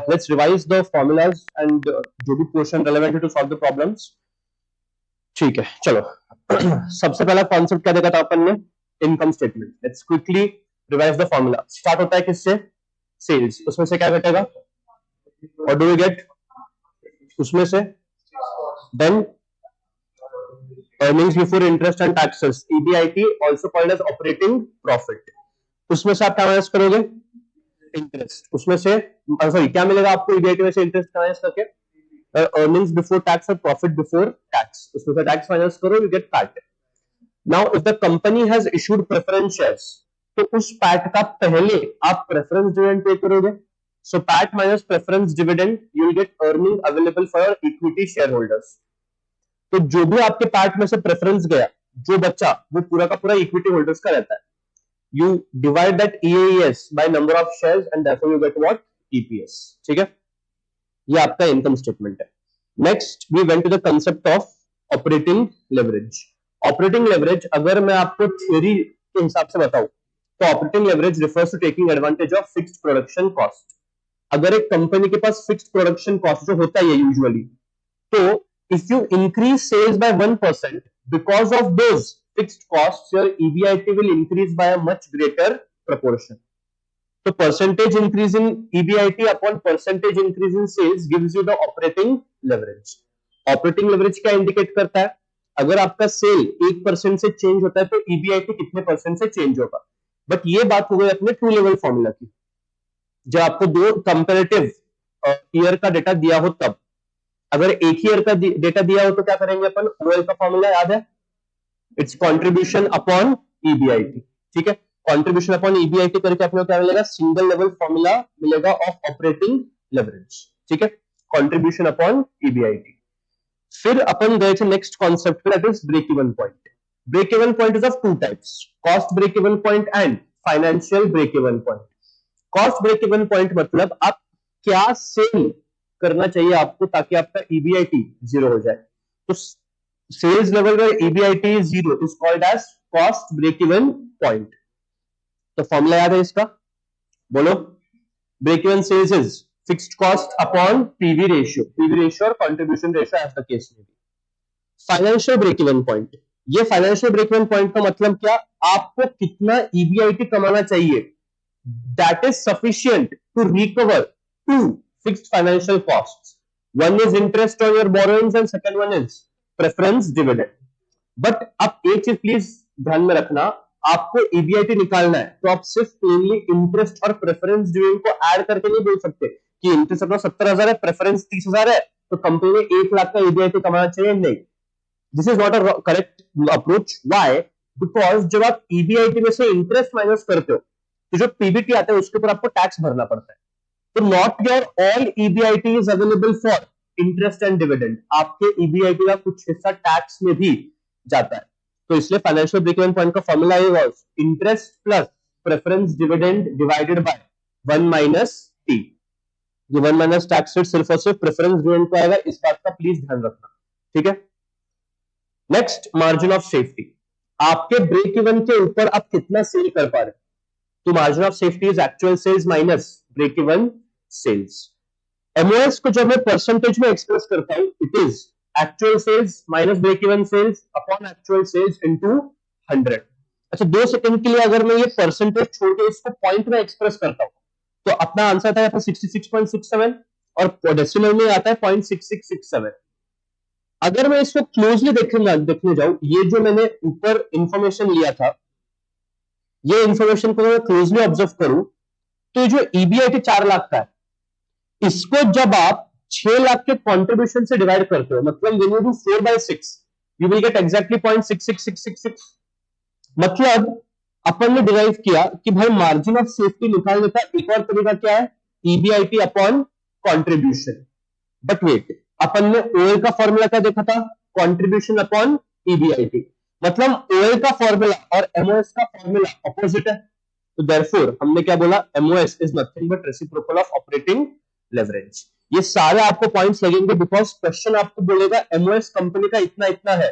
let's revise the formulas and जो भी portion relevant है to solve the problems. ठीक है, चलो सबसे पहला कॉन्सेप्ट क्या देखा था अपन ने, income statement. Let's quickly revise the formula. Start होता है किससे, सेल्स. उसमें से क्या घटेगा, व्हाट डू वी गेट, उसमें से then earnings before interest and taxes, EBIT, also called as operating profit. उसमें से आप क्या माइनस करोगे, इंटरेस्ट. उसमें से सॉरी क्या मिलेगा आपको EBIT में से इंटरेस्ट माइनस करके, earnings before tax और profit before tax. उसमें से टैक्स माइनस करो, you get PAT. Now if the company has issued preference shares, तो उस PAT का पहले आप preference dividend पे करोगे. So PAT minus preference dividend, you will get earning available for your equity shareholders. तो जो भी आपके पार्ट में से प्रेफरेंस गया, जो बच्चा वो पूरा का पूरा इक्विटी होल्डर्स का रहता है. You divide that EAS by number of shares and therefore you get what, EPS. ठीक है, ये आपका इनकम स्टेटमेंट है. Next we went to the concept of operating leverage. Operating leverage अगर मैं आपको थ्योरी के हिसाब से बताऊं तो operating leverage refers to taking advantage of fixed production cost. अगर एक कंपनी के पास फिक्स्ड प्रोडक्शन कॉस्ट जो होता है यूजुअली, तो if you increase sales by 1%, because of those fixed costs, your EBIT will increase by a much greater proportion. So percentage increase in EBIT upon percentage increase in sales gives you the operating leverage. Operating leverage क्या indicate करता है, अगर आपका cell 1% से change होता है तो EBIT कितने परसेंट से चेंज होगा. बट ये बात हो गई अपने टू लेवल फॉर्मूला की. जब आपको दो कंपेरेटिव ईयर का डेटा दिया हो तब, अगर एक ही ईयर का डेटा दिया हो तो क्या करेंगे अपन, ओएल का फॉर्मूला याद है, इट्स कंट्रीब्यूशन अपॉन EBIT. ठीक है, कंट्रीब्यूशन अपॉन EBIT करके अपने को क्या मिलेगा, सिंगल लेवल फॉर्मूला मिलेगा ऑफ ऑपरेटिंग लेवरेज. ठीक है, कंट्रीब्यूशन अपॉन EBIT. फिर अपन गए थे नेक्स्ट कॉन्सेप्ट पे, that is break even point. Break even point is of two types, cost break even point and financial break even point. Cost break even point मतलब आप क्या सेल करना चाहिए आपको ताकि आपका EBIT जीरो हो जाए. तो सेल्स लेवल पर EBIT zero is called as cost break even point. तो फॉर्मूला याद है इसका, बोलो. Break even sales is fixed cost upon PV ratio, PV ratio और contribution ratio as the case may be. Financial break even point, ये financial break even point का मतलब क्या, आपको कितना EBIT कमाना चाहिए that is sufficient to recover to fixed financial costs. One is interest on your borrowings and second one is preference dividend. But अब एक चीज प्लीज ध्यान में रखना, आपको EBIT निकालना है तो आप सिर्फ प्लेनली इंटरेस्ट और प्रेफरेंस डिविडेंड को ऐड करके नहीं बोल सकते कि इंटरेस्ट अपना 70,000 है, प्रेफरेंस 30,000 है, तो कंपनी में 1 लाख का EBIT कमाना चाहिए. नहीं, this is not a correct approach. Why, because जब आप EBIT में से इंटरेस्ट माइनस करते हो तो जो PBT आता है उसके ऊपर आपको टैक्स भरना पड़ता है. तो not your all EBIT is available for interest and dividend. आपके EBIT का कुछ हिस्सा टैक्स में भी जाता है. तो इसलिए फाइनेंशियल ब्रेक इवन पॉइंट का फॉर्मूला है interest plus preference dividend divided by 1 minus T. ये 1 माइनस टैक्स रेट सिर्फ और सिर्फ प्रेफरेंस डिविडेंड को आएगा, इस बात का प्लीज ध्यान रखना. ठीक है, नेक्स्ट मार्जिन ऑफ सेफ्टी. आपके ब्रेक इवन के ऊपर आप कितना सेल कर पा रहे, तो margin of safety is actual sales minus break even sales. MOS को जब मैं परसेंटेज में एक्सप्रेस करता हूं, it is actual sales minus break even sales upon actual sales into 100. अच्छा, 2 सेकंड के लिए अगर मैं ये परसेंटेज छोड़ के इसको पॉइंट में एक्सप्रेस करता हूं तो अपना आंसर आता है 66.67 और डेसिमल में आता है 0.6667. अगर मैं इसको क्लोजली देखने जाऊं, ये जो मैंने ऊपर इंफॉर्मेशन लिया था, ये इंफॉर्मेशन को मैं क्लोजली ऑब्जर्व करूं तो जो EBIT 4 लाख का है, इसको जब आप 6 लाख के कंट्रीब्यूशन से डिवाइड करते हो, मतलब when you do 4/6 you will get exactly 0.66666. मतलब अपन ने डिराइव किया कि भाई मार्जिन ऑफ सेफ्टी निकालने का एक और तरीका क्या है, EBIT upon contribution. But wait, अपन ने OL का फॉर्मूला क्या देखा था, कंट्रीब्यूशन अपॉन EBIT. मतलब OL का फॉर्मूला और MOS का फॉर्मूला ऑपोजिट है. तो देयरफॉर हमने क्या बोला, MOS is nothing but reciprocal of operating leverage. ये सारे आपको पॉइंट्स लगेंगे बिकॉज क्वेश्चन आपको बोलेगा MOS कंपनी का इतना इतना है,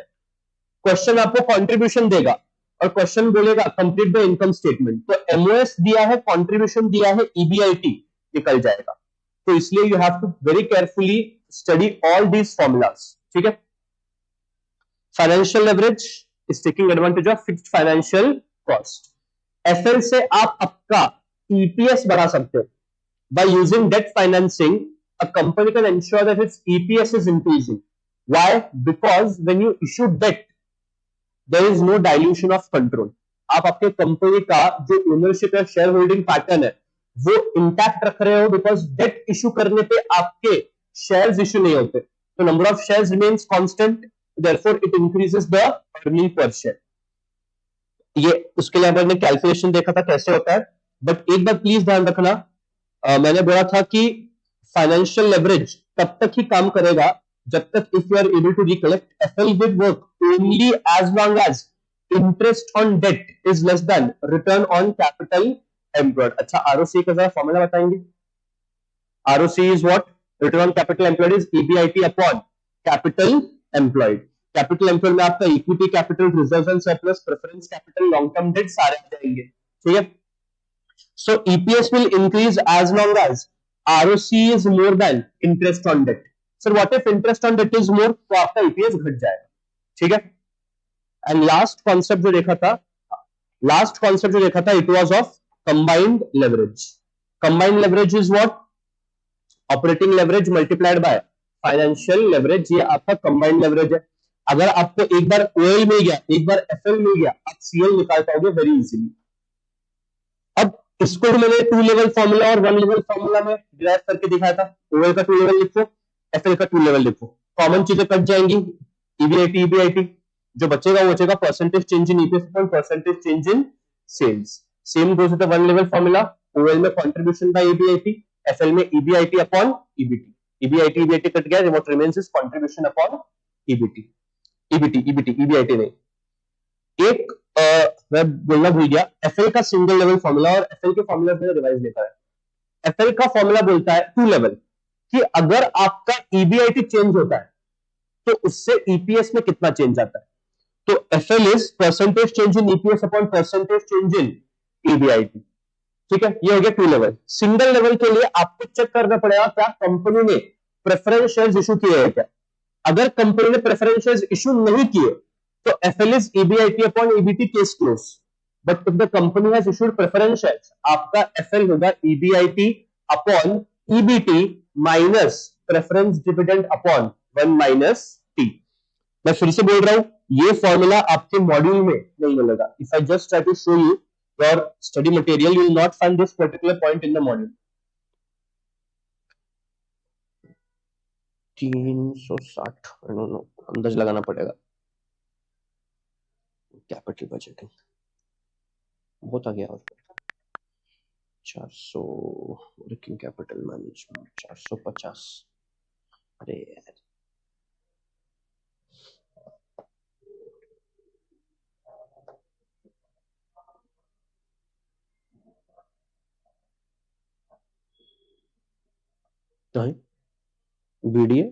क्वेश्चन आपको कंट्रीब्यूशन देगा और क्वेश्चन बोलेगा कंप्लीट द इनकम स्टेटमेंट. तो MOS दिया है, कंट्रीब्यूशन दिया है, EBIT निकल जाएगा. तो इसलिए you have to very carefully study all these formulas, ठीक है। Financial leverage is taking advantage of fixed financial cost. FL से आप आपका ईपीएस बढ़ा सकते हो by using debt financing. A company can ensure that its EPS is increasing. Why? Because when you issue debt, there is no dilution of control. आप आपके company का जो ओनरशिप या शेयर होल्डिंग पैटर्न है वो इंटैक्ट रख रहे हो, बिकॉज डेट इशू करने पे आपके शेयर्स इशू नहीं होते, तो number of shares remains constant, therefore it increases the earning per share. ये उसके लिए हमने कैलकुलेशन देखा था कैसे होता है, बट एक बात प्लीज ध्यान रखना, मैंने बोला था कि फाइनेंशियल लेवरेज तब तक ही काम करेगा जब तक if you are able to recollect FL will work only as long as interest on debt is less than return on capital employed. अच्छा, आरओसी का जरा फॉर्मूला बताएंगे। ROC is what? Return on capital employed is EBIT upon capital employed. Capital employed में आपका equity capital, reserve and surplus, preference capital, long term debt सारे आ जाएंगे, ठीक है। So EPS will increase as long as ROC is more than interest on debt. Sir, what if interest on debt is more? तो आपका EPS घट जाएगा, ठीक है। एंड लास्ट कॉन्सेप्ट जो देखा था, it was of combined leverage. Combined leverage is what? Operating leverage multiplied by financial leverage. ये आपका कंबाइंड लेवरेज है। अगर आपको एक बार ओएल मिल गया, एक बार एफएल मिल गया, आप सीएल निकाल पाओगे वेरी इजीली। अब इसको मैंने 2 लेवल फॉर्मूला और 1 लेवल फॉर्मूला में डिराइव करके दिखाया था। ओएल का 2 लेवल लिखो, एफएल का 2 लेवल लिखो, कॉमन चीजें कट जाएंगी। ईबीआईटी जो बचेगा वो बचेगा percentage change in EPS upon percentage change in sales. Same goes with the 1 level formula. OL में कंट्रीब्यूशन बाय ईबीआईटी, एफएल में EBIT upon EBT. EBIT cut गया, what remains is contribution upon EBT. EBIT नहीं। एक मैं बोलना भूल गया, FL का सिंगल लेवल फॉर्मूला और एफएल के फॉर्मूला में रिवाइज लेता है। एफएल का फॉर्मूला बोलता है 2 लेवल कि अगर आपका ईबीआईटी चेंज होता है तो उससे ईपीएस में कितना चेंज आता है। तो FL is percentage change in EPS upon percentage change in EBIT, ठीक है। ये हो गया 2 लेवल। सिंगल लेवल के लिए आपको चेक करना पड़ेगा क्या कंपनी ने प्रेफरेंस शेयर्स इशू किए हैं क्या। अगर कंपनी ने प्रेफरेंस शेयर्स इशू नहीं किए तो FL is EBIT upon EBT case close. But if the company has issued preference shares, आपका FL होगा EBIT upon EBT minus preference dividend upon 1 minus T. मैं फिर से बोल रहा हूं, ये फॉर्मूला आपके मॉड्यूल में नहीं मिलेगा। If I just try to show you your study material, you will not find this particular point in the module. 360 I don't know, अंदाज लगाना पड़ेगा। कैपिटल बजटिंग बहुत आ गया, और 400 वर्किंग कैपिटल मैनेजमेंट 450। अरे यार, वीडियो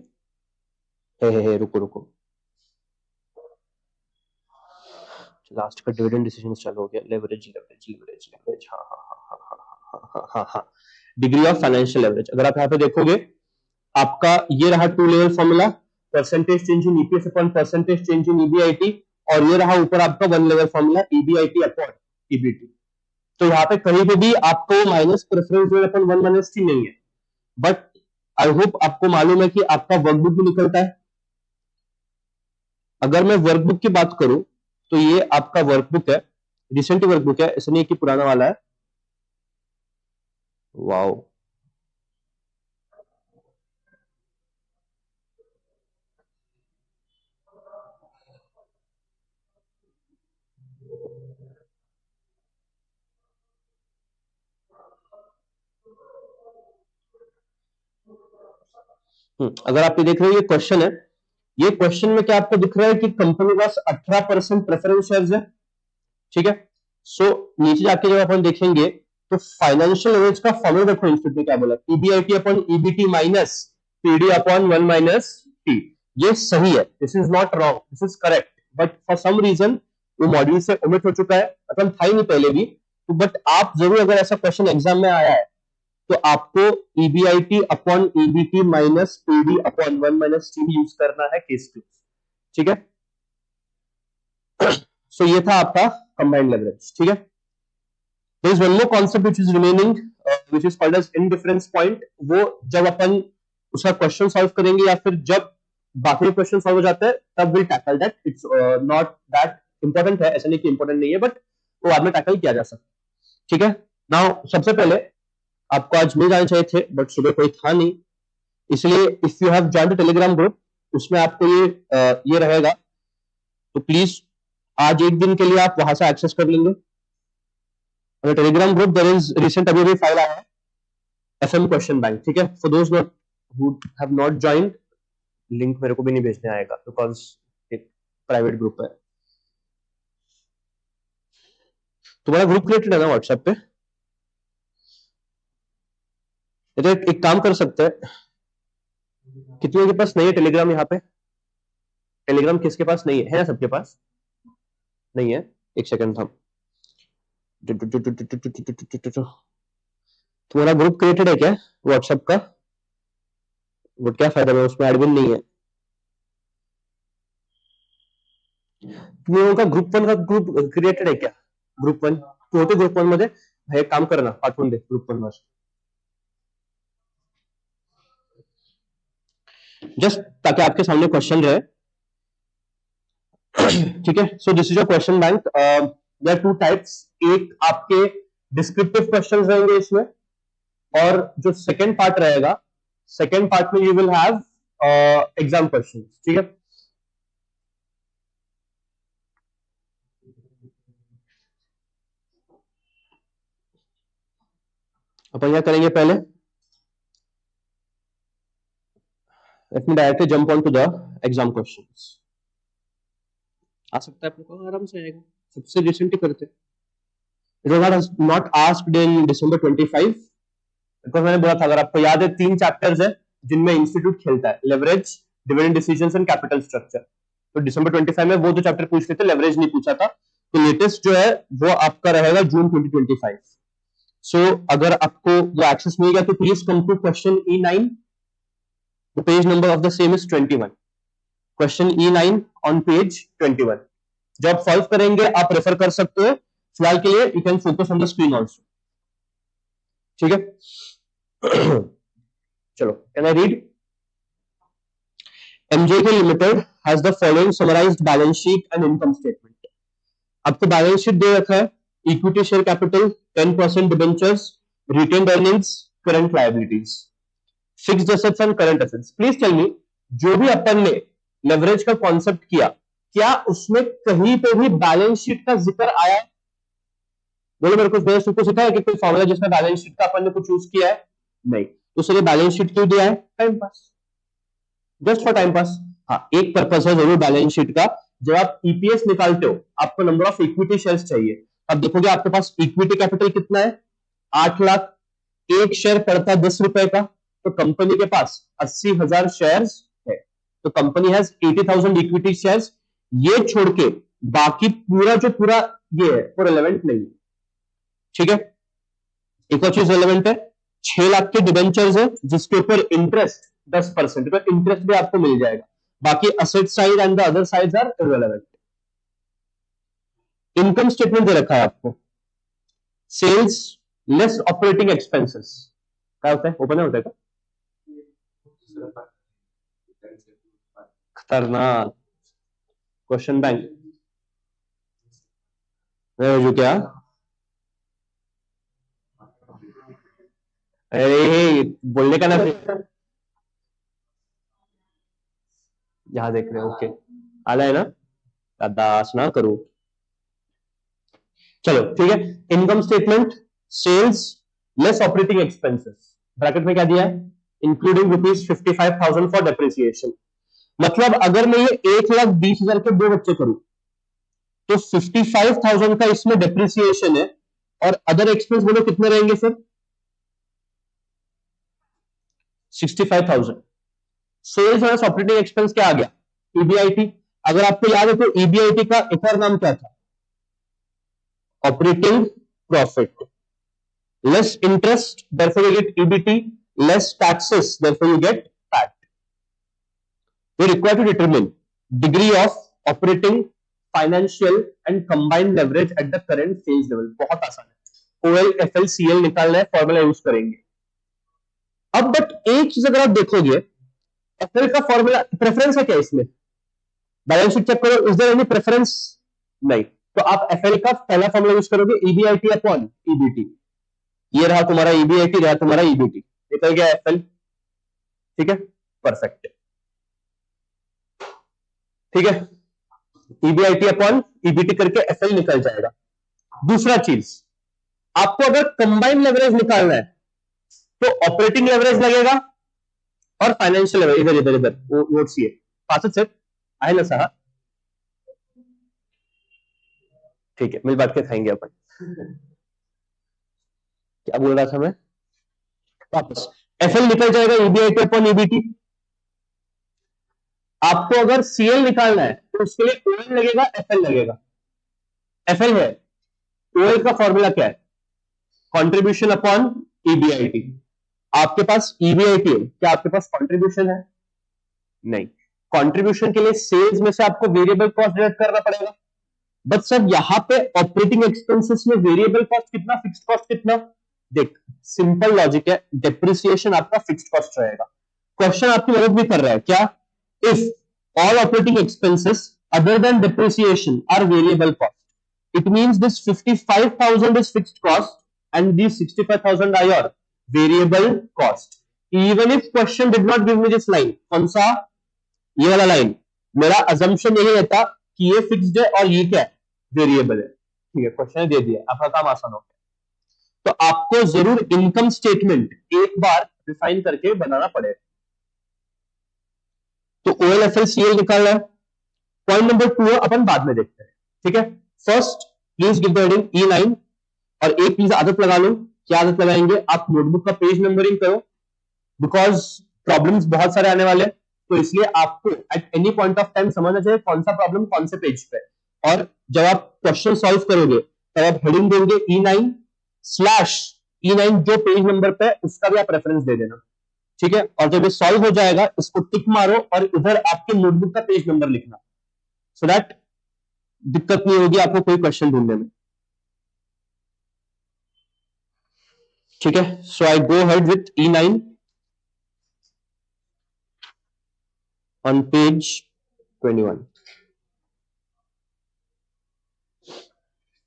रुको लास्ट का डिविडेंड डिसीजन चालू हो गया। लेवरेज, हाँ हाँ हाँ हाँ हाँ हाँ हाँ हाँ हाँ। डिग्री ऑफ फाइनेंशियल लेवरेज, अगर आप यहाँ पे देखोगे आपका ये रहा 2 level formula, percentage change in EPS upon percentage change in EBIT, और ये रहा ऊपर आपका 1 level formula EBIT upon EBT. तो यहाँ पे कहीं पे भी आपको minus preference upon 1 minus T नहीं है, बट आई होप आपको मालूम है कि आपका वर्कबुक भी निकलता है। अगर मैं वर्कबुक की बात करूं तो ये आपका वर्कबुक है, रिसेंट वर्कबुक है, ऐसा नहीं कि पुराना वाला है। वाओ, अगर आप ये देख रहे हो, ये क्वेश्चन है। ये क्वेश्चन में क्या आपको दिख रहा है कि कंपनी के पास 18% प्रेफरेंस शेयर्स है, ठीक है। सो नीचे जाके जब अपन देखेंगे तो फाइनेंशियल लेवरेज का फॉर्मूला देखो, इंस्टीट्यूट ने क्या बोला, EBIT upon EBT minus PD upon 1 minus T. ये सही है, this is not wrong, this is correct, but for some reason वो मॉड्यूल से ओमिट हो चुका है, मतलब था ही नहीं पहले भी। तो बट आप जरूर, अगर ऐसा क्वेश्चन एग्जाम में आया है तो आपको EBIT upon EBT minus PD upon 1 minus T use करना है केस क्लोज, ठीक है। सो ये था आपका कंबाइंड लेवरेज, ठीक है। There is one more concept which is remaining, which is called as indifference point. वो जब अपन उसका क्वेश्चन सॉल्व करेंगे या फिर जब बाकी क्वेश्चन सॉल्व हो जाते हैं तब will tackle that. It's not that important है, ऐसा नहीं कि इंपॉर्टेंट नहीं है, बट वो बाद में टैकल किया जा सकता है, ठीक है। नाउ सबसे पहले आपको आज मिल जाने चाहिए थे, बट सुबह कोई था नहीं, इसलिए if you have joined Telegram group उसमें आपको ये रहेगा, तो प्लीज आज एक दिन के लिए आप वहां से एक्सेस कर लेंगे। Telegram group there is recent अभी भी फाइल आया है एफएम क्वेश्चन बैंक, ठीक है। For those not who have not joined, link मेरे को भी नहीं भेजने आएगा बिकॉज एक प्राइवेट ग्रुप है। तुम्हारा ग्रुप क्रिएटेड है ना व्हाट्सएप पे? तो एक काम कर सकते हैं, कितने के पास नहीं है टेलीग्राम? यहाँ पे टेलीग्राम किसके पास नहीं है? है ना सबके पास? नहीं है? एक सेकंड था। तुम्हारा ग्रुप क्रिएटेड है क्या व्हाट्सएप का? वो क्या फायदा है, उसमें एडमिन नहीं है। तुम लोगों का ग्रुप 1 का ग्रुप क्रिएटेड है क्या? ग्रुप 1 तो होते ग्रुप 1 मध्ये हे काम कर ना, पाठवून दे ग्रुप 1 वर जस्ट, ताकि आपके सामने क्वेश्चन रहे, ठीक है। So this is a question bank. There are two types, एक आपके डिस्क्रिप्टिव क्वेश्चंस रहेंगे इसमें, और जो सेकंड पार्ट रहेगा, सेकंड पार्ट में you will have exam questions, ठीक है। अपन क्या करेंगे पहले, let me directly jump on to the exam questions. आ सकता है अपने को, आराम से आएगा, सबसे रिसेंट ही करते। It was not asked in December 25, because मैंने बोला था, अगर आपको याद है 3 चैप्टर्स है जिनमें इंस्टीट्यूट खेलता है, leverage, dividend decisions and capital structure. तो December 25 में वो 2 चैप्टर पूछ लेते, लेवरेज नहीं पूछा था। तो लेटेस्ट जो है वो आपका रहेगा June 2025। सो अगर आपको वो एक्सेस मिल गया तो please come to question E9। The page number of the same is 21। Question E9 on page 21। जब सॉल्व करेंगे आप रेफर कर सकते हो, फिलहाल के लिए you can focus on the screen also, ठीक है। चलो, can I read? MJK Limited has the following summarized balance sheet and income statement. आपको बैलेंस शीट दे रखा है, equity share capital 10% debentures, retained earnings, current liabilities, fixed assets and current assets. Please tell me, जो भी अपन ने leverage का concept किया, क्या उसमें कहीं पे भी बैलेंस शीट का जिक्र आया? बोलो मेरे को, मैंने सबको सिखाया कि कोई फॉर्मूला जिसमें बैलेंस शीट का अपन ने कुछ यूज किया है? नहीं। तो सर ये बैलेंस शीट क्यों दिया है? Time pass, just for time pass. हाँ, एक पर्पस है जरूर बैलेंस शीट का। जब आप ईपीएस निकालते हो, आपको नंबर ऑफ इक्विटी शेयर्स चाहिए। अब देखोगे आपके पास इक्विटी कैपिटल कितना है? 8 लाख। एक शेयर पड़ता है 10 रुपए का, तो कंपनी के पास 80,000 शेयर्स है। तो कंपनी हैज 80,000 इक्विटी शेयर्स। ये छोड़ के बाकी पूरा जो पूरा ये है वो रेलेवेंट नहीं है, ठीक है। एक और चीज रेलेवेंट है, 6 लाख के डिबेंचर्स है जिसके ऊपर इंटरेस्ट 10%, तो इंटरेस्ट भी आपको मिल जाएगा। बाकी asset side and the other sides are irrelevant. Income statement दे रखा है आपको, सेल्स लेस ऑपरेटिंग एक्सपेंसेस। क्या होता है? ओपन होता है क्या? खतरनाक क्वेश्चन बैंक जो क्या, अरे बोलने का ना, यहां देख रहे हो? ओके, आला है ना, दास ना करो। चलो ठीक है, income statement, sales less operating expenses, bracket में क्या दिया है? Including ₹55,000 for depreciation. मतलब अगर मैं ये 1,20,000 के 2 बच्चे करूं तो 55,000 का इसमें डेप्रिसिएशन है, और अदर एक्सपेंस बोलो कितने रहेंगे सर? 65,000। सेल्स और ऑपरेटिंग एक्सपेंस क्या आ गया? ईबीआईटी। अगर आपको याद है तो ईबीआईटी का एक और नाम क्या था? Operating profit. less interest, therefore you get EBT, less taxes, therefore you get PAT. We require to determine degree of operating, financial and combined leverage at the current sales level. बहुत आसान है, OL, FL, CL निकालना है, formula use करेंगे. अब but एक चीज अगर आप देखोगे, FL का फॉर्मूला प्रेफरेंस है क्या इसमें? बैलेंस शीट चेक करो, इज देयर एनी प्रेफरेंस? नहीं. तो आप FL का पहला फॉर्मूला यूज करोगे, EBIT अपॉन EBT. ये रहा तुम्हारा EBIT, रहा तुम्हारा EBT, निकल गया FL. ठीक है, परफेक्ट. ठीक है, EBIT अपॉन EBT करके FL निकल जाएगा. दूसरा चीज, आपको अगर कंबाइंड लेवरेज निकालना है तो ऑपरेटिंग लेवरेज लगेगा और फाइनेंशियल लेवरेज. इधर इधर इधर नोट सी पास से आहे ना सहा. ठीक है, मिल बांट के खाएंगे अपन. क्या बोल रहा था मैं? वापस FL निकल जाएगा, EBIT अपॉन EBT. आपको अगर CL निकालना है तो उसके लिए OL लगेगा, FL लगेगा. FL है, OL का फॉर्मूला क्या है? Contribution upon EBIT. आपके पास EBIT है, क्या आपके पास कंट्रीब्यूशन है? नहीं. कंट्रीब्यूशन के लिए सेल्स में से आपको वेरिएबल कॉस्ट डिडक्ट करना पड़ेगा. बट सर यहां पे ऑपरेटिंग एक्सपेंसेस में वेरिएबल कॉस्ट कितना, फिक्स्ड कॉस्ट कितना? देख, सिंपल लॉजिक है, डेप्रिसिएशन आपका फिक्स्ड कॉस्ट रहेगा. क्वेश्चन आपकी मदद भी कर रहा है क्या? If all operating expenses other than depreciation are variable cost, it means this 55,000 is fixed cost and these 65,000 are your variable cost. Even if question did not give me this line, कौन सा? ये वाला line, मेरा assumption यही रहता कि ये fixed है और ये क्या है? वेरिएबल है. ठीक है, क्वेश्चन दे दिया, आपका काम आसान हो गया. तो आपको जरूर इनकम स्टेटमेंट एक बार रिफाइन करके बनाना पड़ेगा. तो OLFL CL निकालना है. पॉइंट नंबर 2 अपन बाद में देखते हैं. ठीक है, first please give the heading E9 और एक प्लीज आदत लगा लो. क्या आदत लगाएंगे? आप नोटबुक का पेज नंबरिंग करो, बिकॉज प्रॉब्लम्स बहुत सारे आने वाले हैं. तो इसलिए आपको at any point of time समझना चाहिए कौन सा प्रॉब्लम कौन से पेज पे. और जब आप क्वेश्चन सॉल्व करोगे तब आप हेडिंग देंगे E9/E9 जो पेज नंबर पे उसका भी आप रेफरेंस दे देना. ठीक है, और जब ये सॉल्व हो जाएगा इसको टिक मारो और इधर आपके नोटबुक का पेज नंबर लिखना, सो दैट दिक्कत नहीं होगी आपको कोई क्वेश्चन ढूंढने में. ठीक है, so I go head with E9 on page 21.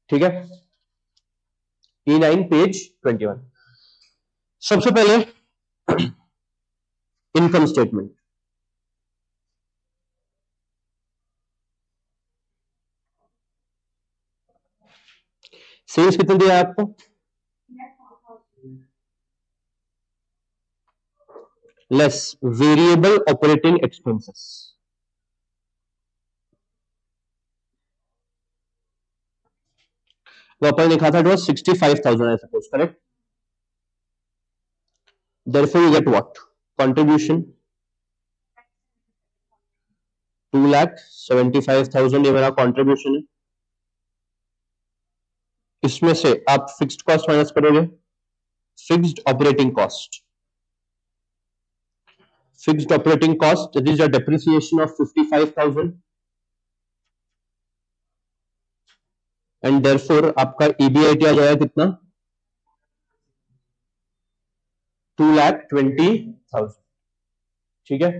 ठीक है, E9 पेज 21. सबसे पहले इनकम स्टेटमेंट. सेल्स कितने दिया है आपको? Less variable operating expenses. वो अपन लिखा था, it was 65,000 I suppose, correct? Therefore you get what? Contribution 2,75,000 ये मेरा कंट्रीब्यूशन है. इसमें से आप फिक्स्ड कॉस्ट माइनस करोगे, fixed operating cost. Fixed operating cost that is a depreciation of 55,000 and therefore आपका EBIT आ जाएगा कितना? 2,20,000. ठीक है,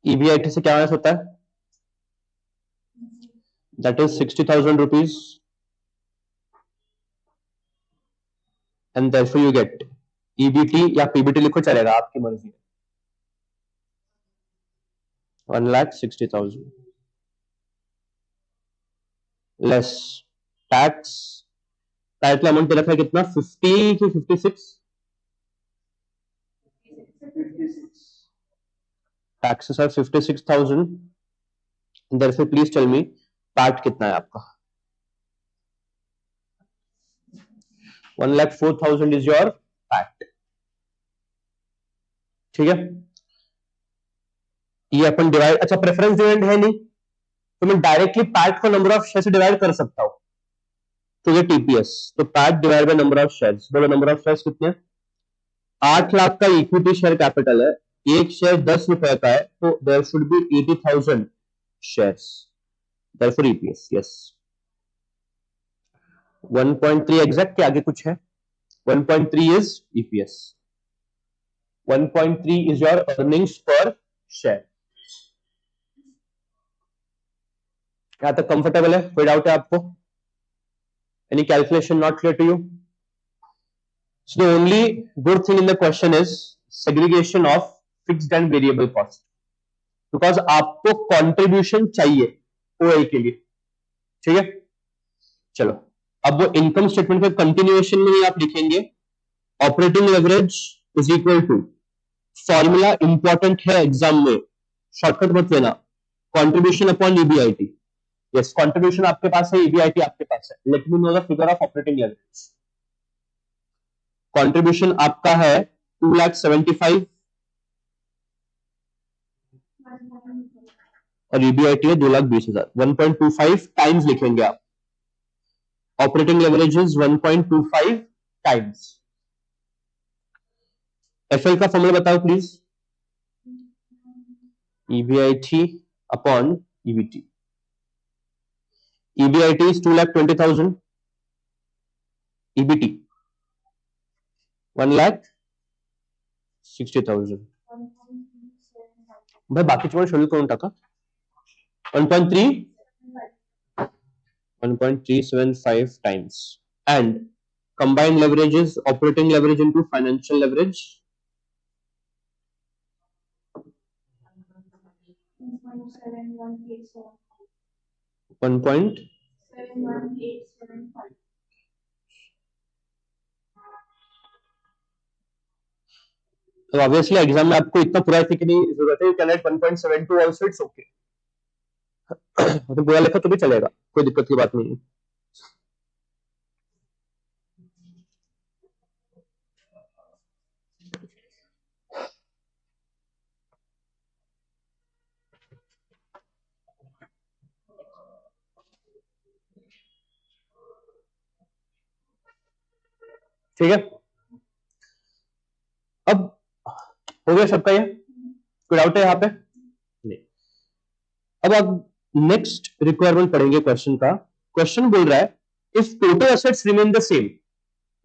EBIT से क्या माइनस होता है? That is 60,000 rupees and therefore you gate EBT या PBT लिखो, चलेगा, आपकी मर्जी है. 1,60,000 लेस टैक्स. टैक्स अमाउंट पे रखा है कितना? 50 की 56? Taxes are 56,000. Therefore please tell me PAT कितना है आपका? 1,04,000 इज योर पैट. ठीक है, ये अपन डिवाइड, अच्छा प्रेफरेंस डिविडेंड है नहीं तो मैं डायरेक्टली पैट को नंबर ऑफ शेयर से डिवाइड कर सकता हूं. तो ये टीपीएस, तो PAT divide by number of shares, बोलो नंबर ऑफ शेयर्स कितने? 8 लाख का इक्विटी शेयर कैपिटल है, एक शेयर 10 रुपए का है, तो there should be 80,000 shares, therefore EPS yes 1.3 exact के आगे कुछ है, 1.3 is EPS, 1.3 is your earnings per share. यहां तक कंफर्टेबल है? कोई डाउट है आपको? Any calculation not clear to you? So the only good thing in the question is segregation of fixed and variable cost, because आपको contribution चाहिए ओए के लिए, ठीक है? चलो अब वो इनकम स्टेटमेंट पे कंटिन्यूएशन में ही आप लिखेंगे operating leverage is equal to, formula important है एग्जाम में, शॉर्टकट मत लेना, contribution upon EBIT. Yes contribution आपके पास है, ईबीआईटी आपके पास है, let me know the figure of operating leverage. Contribution आपका है 2,75,000 और ईबीआईटी है 2,20,000, 1.25 टाइम्स लिखेंगे आप, operating leverage is 1.25 times. FL का फॉर्मूला बताओ please, EBIT upon EBT. EBIT is 2,20,000, EBT 1,60,000। भाई बाकी तुम्हारे शेड्यूल कौन टाका 1.375 times, and combined leverage is operating leverage into financial leverage 1.7187। तो ऑब्वियसली एग्जाम में आपको इतना पूरा लिखने की जरूरत है, you can write 1.72 also, it's okay. तो पूरा लिखा तो भी चलेगा, कोई दिक्कत की बात नहीं है। ठीक है, अब हो गया सबका, ये कोई डाउट है यहाँ पे? नहीं। अब आप नेक्स्ट रिक्वायरमेंट पढ़ेंगे क्वेश्चन का। क्वेश्चन बोल रहा है if total assets remain the same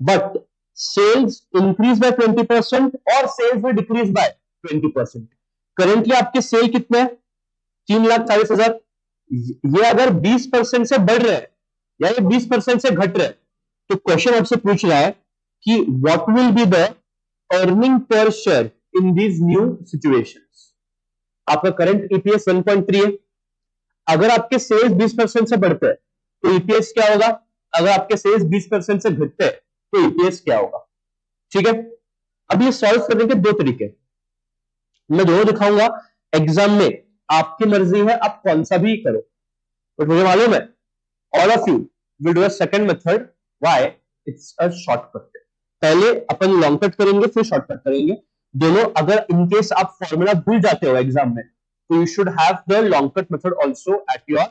but sales increase by 20% और सेल्स भी डिक्रीज बाय 20%। करेंटली आपके सेल कितने हैं? 3,40,000। ये अगर 20% से बढ़ रहे हैं या ये 20% से घट रहे हैं, तो क्वेश्चन आपसे पूछ रहा है कि what will be the earning per share in these new situations. आपका करंट ईपीएस 1.3 है, अगर आपके सेल्स 20% से बढ़ते हैं तो ईपीएस क्या होगा, अगर आपके सेल्स 20% से घटते हैं तो ईपीएस क्या होगा? ठीक है, अब ये सॉल्व करने के दो तरीके, मैं दोनों दिखाऊंगा। एग्जाम में आपकी मर्जी है, आप कौन सा भी करो, बट मुझे मालूम है all of you will do a second method. Why? It's a shortcut. पहले अपन लॉन्ग कट करेंगे फिर शॉर्टकट करेंगे दोनों। अगर इनकेस आप फॉर्मूला भूल जाते हो एग्जाम में, तो you should have the long cut method also at your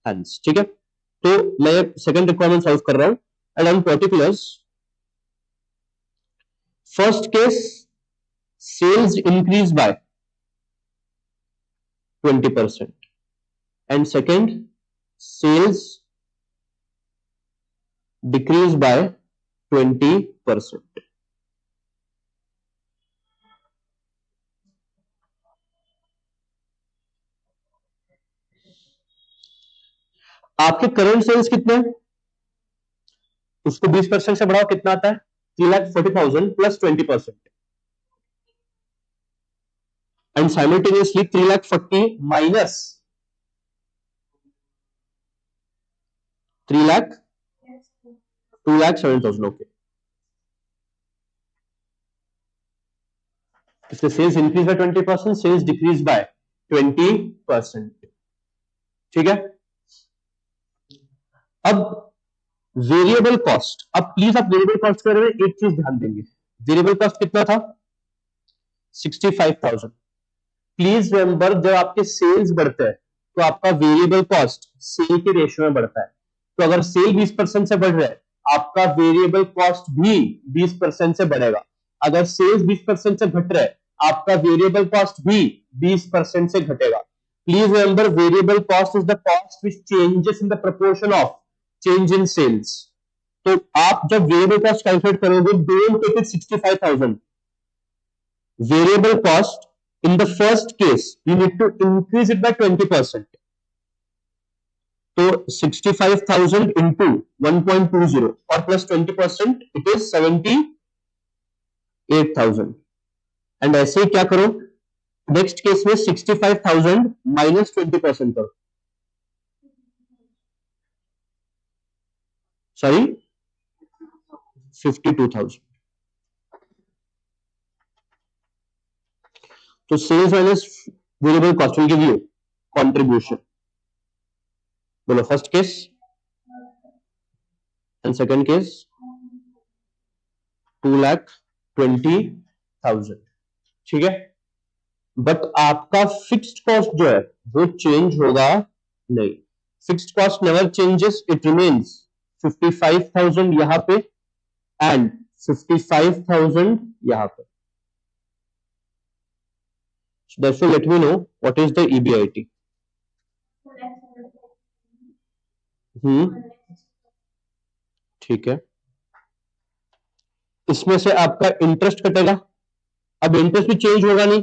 hands. ठीक है, तो मैं सेकंड रिक्वायरमेंट सॉल्व कर रहा हूं and on particulars. First case sales increase by 20% and second sales decrease by 20%. आपके करंट सेल्स कितने हैं? उसको 20% से बढ़ाओ, कितना आता है? 3,40,000 plus 20% and simultaneously 3,40,000 minus 2,07,000। Okay, इसके sales increase by 20%, sales decrease by 20%। ठीक है, अब वेरिएबल कॉस्ट। अब प्लीज आप वेरिएबल कॉस्ट के बारे में एक चीज ध्यान देंगे, वेरिएबल कॉस्ट कितना था? 65,000। प्लीज रिमेंबर जब आपके सेल्स बढ़ते हैं तो आपका वेरिएबल कॉस्ट सेल के रेशियो में बढ़ता है। तो अगर सेल 20% से बढ़ रहा है, आपका वेरिएबल कॉस्ट भी 20% से बढ़ेगा। अगर सेल्स 20% से घट रहा है, आपका वेरिएबल कॉस्ट भी 20% से घटेगा। Please remember, variable cost is the cost which changes in the proportion of change in sales. तो आप जब वेरिएबल कॉस्ट कैलकुलेट करोगे, don't take it 65,000 variable cost. in the first case you need to increase it by 20%. तो 65,000 into 1.20 और plus 20% it is 78,000। And ऐसे ही क्या करो, next case में 65,000 माइनस 20% करो, सॉरी 52,000। तो sales minus variable cost will give you contribution. बोलो first case and second case 2,20,000। ठीक है, बट आपका फिक्स्ड कॉस्ट जो है वो चेंज होगा नहीं। Fixed cost never changes, it remains 55,000 यहां पे एंड 55,000 यहां पे। So therefore let me know what is the EBIT. ठीक है, इसमें से आपका इंटरेस्ट कटेगा। अब इंटरेस्ट भी चेंज होगा नहीं,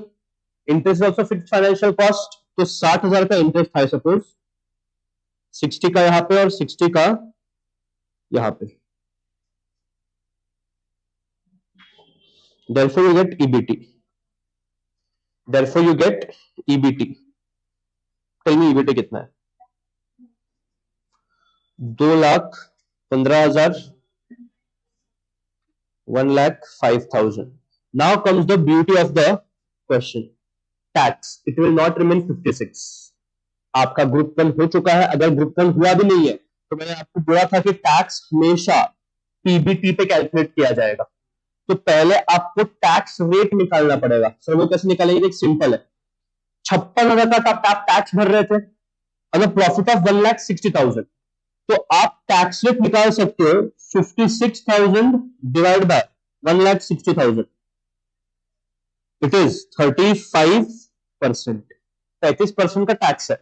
interest also fixed financial cost. तो 60,000 का इंटरेस्ट था सपोज, 60 का यहां पे और 60 का यहां पे। Therefore you get EBT. Therefore you get EBT. कहीं में EBT कितना है? 2,15,000, 1,05,000. Now comes the beauty of the question. Tax. It will not remain 56. आपका ग्रुप 1 हो चुका है। अगर ग्रुप 1 हुआ भी नहीं है तो मैंने आपको बोला था कि टैक्स हमेशा पीबीटी पे कैलकुलेट किया जाएगा। तो पहले आपको टैक्स रेट निकालना पड़ेगा। सर वो कैसे निकालेंगे? एक सिंपल है, 56,000 का आप टैक्स भर रहे थे, अगर प्रॉफिट ऑफ 1,60,000, तो आप टैक्स रेट निकाल सकते हो 56,000 डिवाइड बाय 1,60,000, इट इज 35%। 35% का टैक्स है।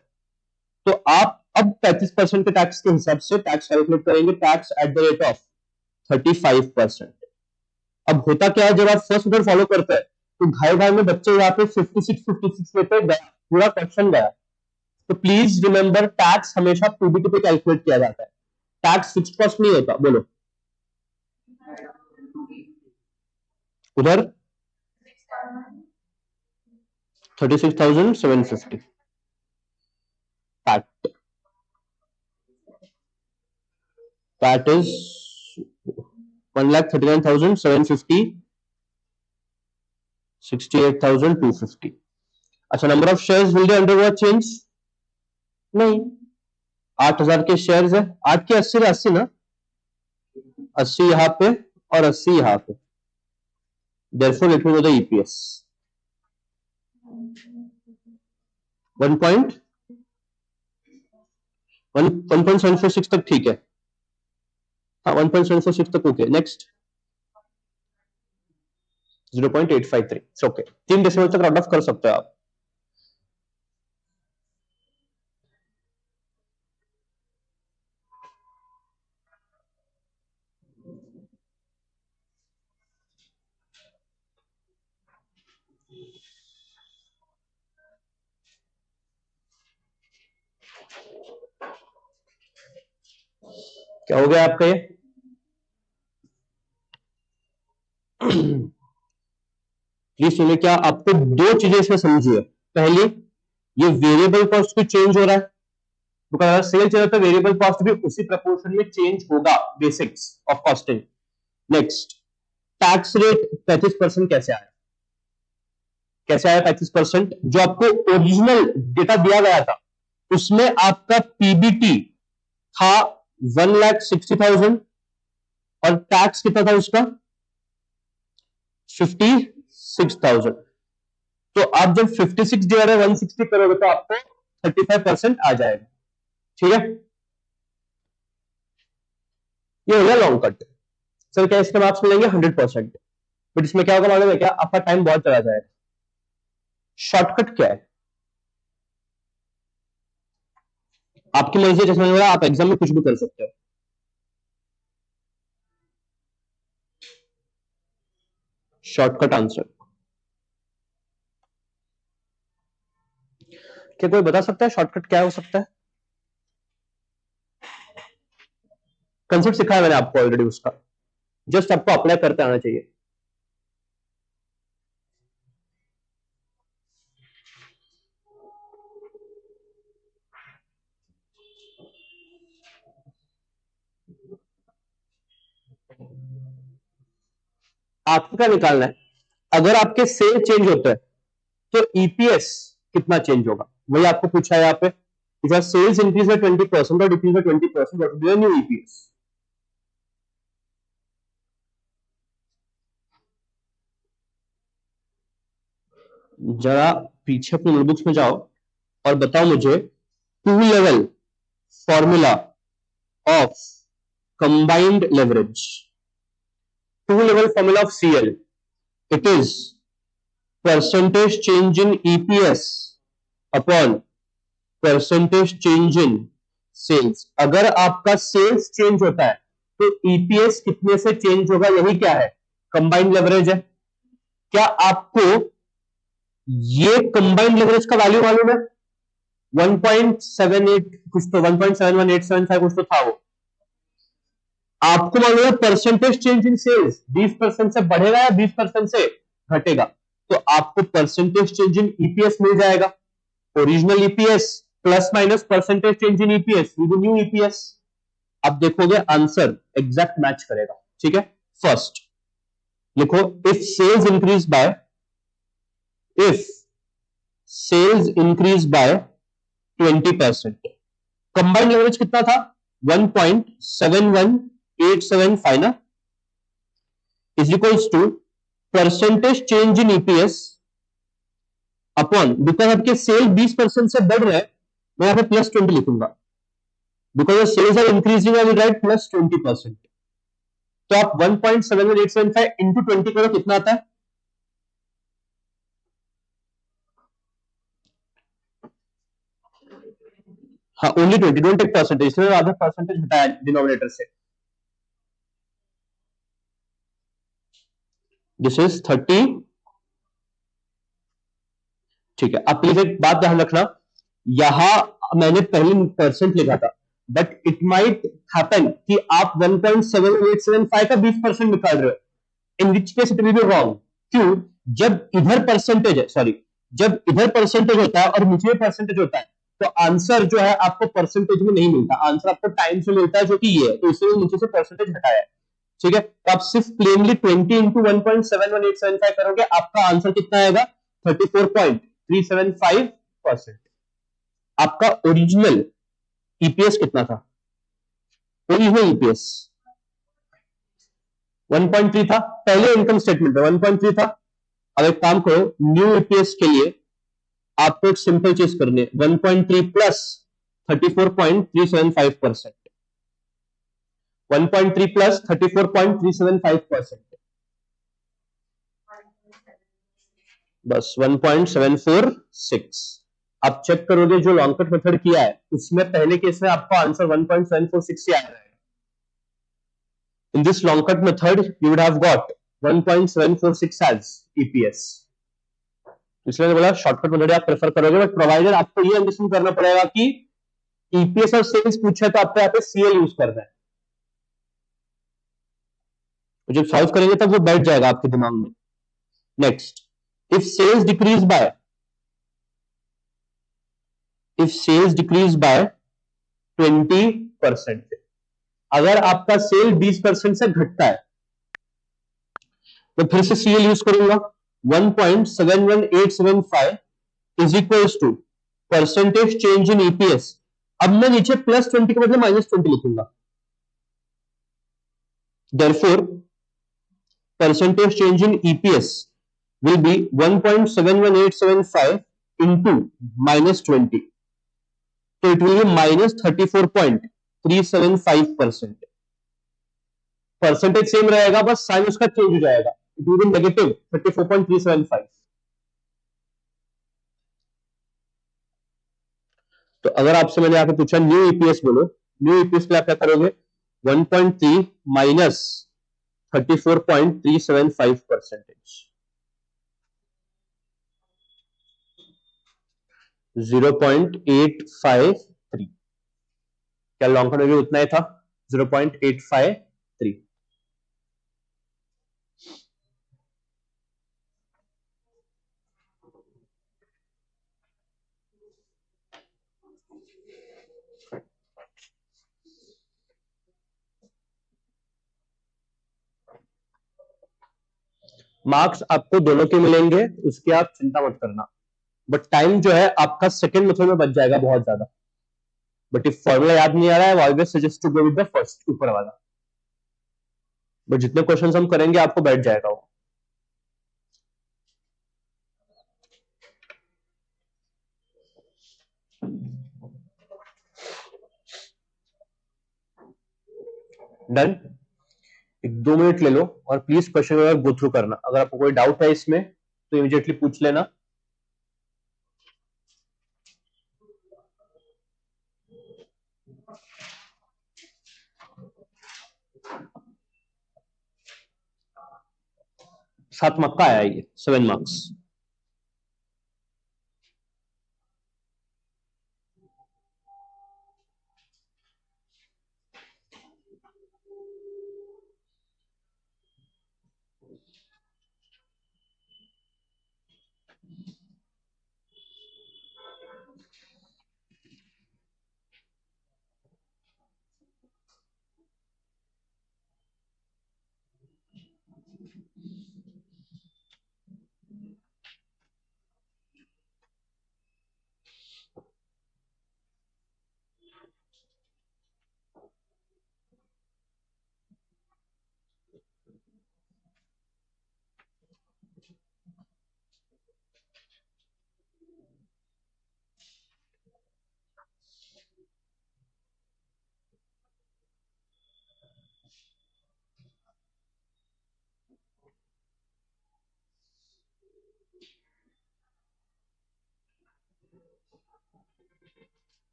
तो आप अब 35% के टैक्स के हिसाब से टैक्स कैलकुलेट करेंगे, tax at the rate of 35%। अब होता क्या है, जब आप फर्स्ट मेथड फॉलो करते हैं तो घाई घाई में बच्चे यहाँ पे 56 लेते गया, पूरा क्वेश्चन गया। तो प्लीज रिमेंबर, टैक्स हमेशा पीबीटी पे कैलकुलेट किया जाता है, टैक्स फिक्स्ड कॉस्ट नहीं होता। बोलो उधर 36,750 that is 1,39,750, 68,250। अच्छा, number of shares will they undergo change? नहीं, 8,000 के शेयर्स है, 8 के 80 80 ना, 80 यहां पे और 80 यहां पे। Therefore let me know the EPS। 1.746 तक ठीक है, हाँ 1.746 तक ओके। नेक्स्ट 0.853 ओके, 3 डेसिमल तक राउंड ऑफ कर सकते हो आप। क्या हो गया आपका ये? प्लीज सुनिए, क्या आपको 2 चीजें इसमें समझिए। पहली, ये वेरिएबल कॉस्ट भी चेंज हो रहा है, तो अगर सेल चल रहा है तो वेरिएबल कॉस्ट भी उसी प्रपोर्शन में चेंज होगा, basics of costing. Next, tax rate 35% कैसे आया? कैसे आया 35%? जो आपको ओरिजिनल डेटा दिया गया था उसमें आपका पीबीटी था 1,60,000 और टैक्स कितना था उसका? 56,000। तो आप जब 56 डिवाइड 160 करोगे तो आपको 35% आ जाएगा। ठीक है, ये हो गया लॉन्ग कट। सर क्या इसके मार्क्स मिलेंगे? 100%। बट इसमें क्या होगा मालूम है क्या? आपका टाइम बहुत चला जाएगा। शॉर्टकट क्या है? आपकी मर्जी है, जैसे आप एग्जाम में कुछ भी कर सकते हो। शॉर्टकट आंसर क्या कोई बता सकता है? शॉर्टकट क्या हो सकता है? कंसेप्ट सिखाया मैंने आपको ऑलरेडी उसका, जस्ट आपको अप्लाई करते आना चाहिए। आपको क्या निकालना है? अगर आपके सेल चेंज होते हैं तो ईपीएस कितना चेंज होगा, वही आपको पूछा है यहाँ पे। सेल्स इंक्रीज बाय 20% और decrease by 20%, what will be the new EPS? जरा पीछे अपने नोटबुक्स में जाओ और बताओ मुझे two level formula of combined leverage. Two level formula of CL, it is percentage change in EPS upon percentage change in sales. अगर आपका सेल्स चेंज होता है तो ईपीएस कितने से चेंज होगा? यही क्या है? कंबाइंड लेवरेज है। क्या आपको ये कंबाइंड लेवरेज का वैल्यू मालूम है? 1.78 कुछ तो 1.71875 कुछ तो था वो। आपको मालूम है परसेंटेज चेंज इन सेल्स 20% से बढ़ेगा या 20% से घटेगा, तो आपको परसेंटेज चेंज इन ईपीएस मिल जाएगा। Original EPS plus minus percentage change in EPS, new EPS. अब देखोगे आंसर एग्जैक्ट मैच करेगा। ठीक है, फर्स्ट लिखो, if sales increase by, if sales increase by 20%, combined leverage कितना था? 1.71875 ना, is equals to percentage change in EPS upon, because आपके सेल 20% से बढ़ रहे हैं, मैं यहां पे +20 लिखूंगा, because sales are increasing, I will write +20%। तो आप 1.71875 इंटू 20 करो, कितना आता है? हाँ, ओनली 20, डोंट टेक परसेंटेज, इसलिए आधा परसेंटेज हटाया डिनोमिनेटर से। This is 30। ठीक है, अब प्लीज एक बात ध्यान रखना, यहां मैंने पहले परसेंट लिखा था, बट इट माइट हैपन कि आप 1.7875 का 20% निकाल रहे हो, in which case it will be wrong. क्यों? जब इधर परसेंटेज है, सॉरी, जब इधर परसेंटेज होता है और नीचे परसेंटेज होता है, तो आंसर जो है आपको परसेंटेज में नहीं मिलता, आंसर आपको टाइम से मिलता है, जो कि ये है, तो इसलिए नीचे से परसेंटेज हटाया है। ठीक है, तो आप सिर्फ प्लेनली 20 इंटू 1.71875 करोगे, आपका आंसर कितना आएगा? 34.375%। आपका ओरिजिनल ईपीएस कितना था? ओरिजिनल ईपीएस 1.3 था, पहले इनकम स्टेटमेंट में 1.3 था। अब एक काम करो, न्यू ईपीएस के लिए आपको एक सिंपल चीज करनी है, 1.3 प्लस 34.375%, 1.3 प्लस 34.375%, बस 1.746। आप चेक करोगे जो लॉन्ग कट मेथड किया है उसमें पहले केस में आपका आंसर 1.746 से आ रहा है। In this long cut method you would have got 1.746 as EPS. इसलिए बोला शॉर्टकट मेथड आप प्रेफर करोगे, बट प्रोवाइडर आपको ये अंडरस्टैंड करना पड़ेगा कि ईपीएस और सेल्स पूछा तो आपको यहाँ पे सीएल यूज करना है। तो जब सॉल्व करेंगे तब वो बैठ जाएगा आपके दिमाग में। Next, if sales decrease by, if sales decrease by 20%, अगर आपका सेल 20% से घटता है तो फिर से सीएल यूज करूंगा, 1.71875 is equals to percentage change in EPS. अब मैं नीचे +20 के बदले -20 लिखूंगा, therefore percentage change in EPS will be 1.71875 into -20, so it will be -34.375%। Percentage same रहेगा, बस साइन उसका चेंज हो जाएगा, इट विल बी नेगेटिव 34.375। तो अगर आपसे मैंने आके पूछा न्यू ईपीएस बोलो, न्यू ईपीएस में आप क्या करोगे, 1.3 माइनस 34.375 परसेंटेज, 0.853। क्या लॉन्ग टर्म में उतना ही था, 0.853। मार्क्स आपको दोनों के मिलेंगे, उसकी आप चिंता मत करना, बट टाइम जो है आपका सेकंड मेथड में बच जाएगा बहुत ज्यादा। बट इफ फॉर्मूला याद नहीं आ रहा है, always suggest to go with the first, ऊपर वाला। बट जितने क्वेश्चंस हम करेंगे आपको बैठ जाएगा वो। डन। एक 2 मिनट ले लो और please question paper go through करना, अगर आपको कोई डाउट है इसमें तो इमीडिएटली पूछ लेना। सात मार्क का आया ये, 7 मार्क्स।